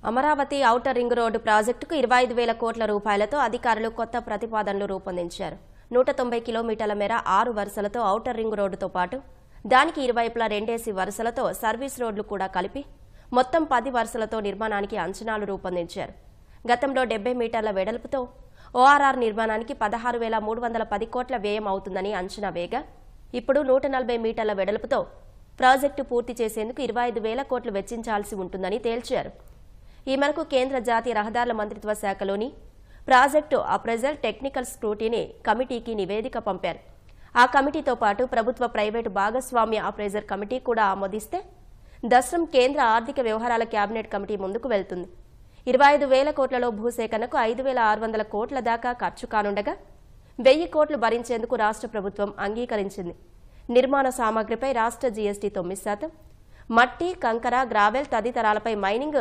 Amaravati outer ring road ప్రాజెక్టుకు 25,000 కోట్ల రూపాయలతో అధికారులు కొత్త ప్రతిపాదనలు రూపొందించారు. 190 కిలోమీటర్ల మేర 6 వరుసలతో ఔటర్ రింగ్ రోడ్డుతో పాటు దానికి ఇరువైపులా 2 వరుసలతో సర్వీస్ రోడ్లు కూడా కలిపి మొత్తం 10 వరుసలతో నిర్మాణానికి అంచనాలు రూపొందించారు. గతంలో 70 మీటర్ల వెడల్పుతో ఓఆర్ఆర్ నిర్మాణానికి 16,310 కోట్ల వ్యయం అవుతుందని అంచనా వేగా ఇప్పుడు 140 మీటర్ల వెడల్పుతో ప్రాజెక్టు పూర్తి చేసేందుకు 25,000 కోట్లు వెచ్చించాల్సి ఉంటుందని తేల్చారు. ఈ మేరకు కేంద్ర జాతీయ రహదారుల మంత్రిత్వ శాఖలోని ప్రాజెక్టు అప్రైజల్ టెక్నికల్ స్క్రూటీనీ కమిటీకి నివేదిక పంపారు. ఆ కమిటీతో పాటు ప్రభుత్వ ప్రైవేటు భాగస్వామ్య అప్రైజర్ కమిటీ కూడా ఆమోదిస్తే దసరం కేంద్ర ఆర్థిక వ్యవహారాల కేబినెట్ కమిటీ ముందుకు వెళ్తుంది. 25,000 కోట్లలో భూసేకరణకు 5,600 కోట్ల దాకా ఖర్చు కానుండగా 1,000 కోట్లు భరించేందుకు రాష్ట్ర ప్రభుత్వం అంగీకరించింది. నిర్మాణ సామగ్రిపై రాష్ట్ర జీఎస్టీ 9%, మట్టి, కంకర, గ్రావెల్ తదితరాలపై మైనింగ్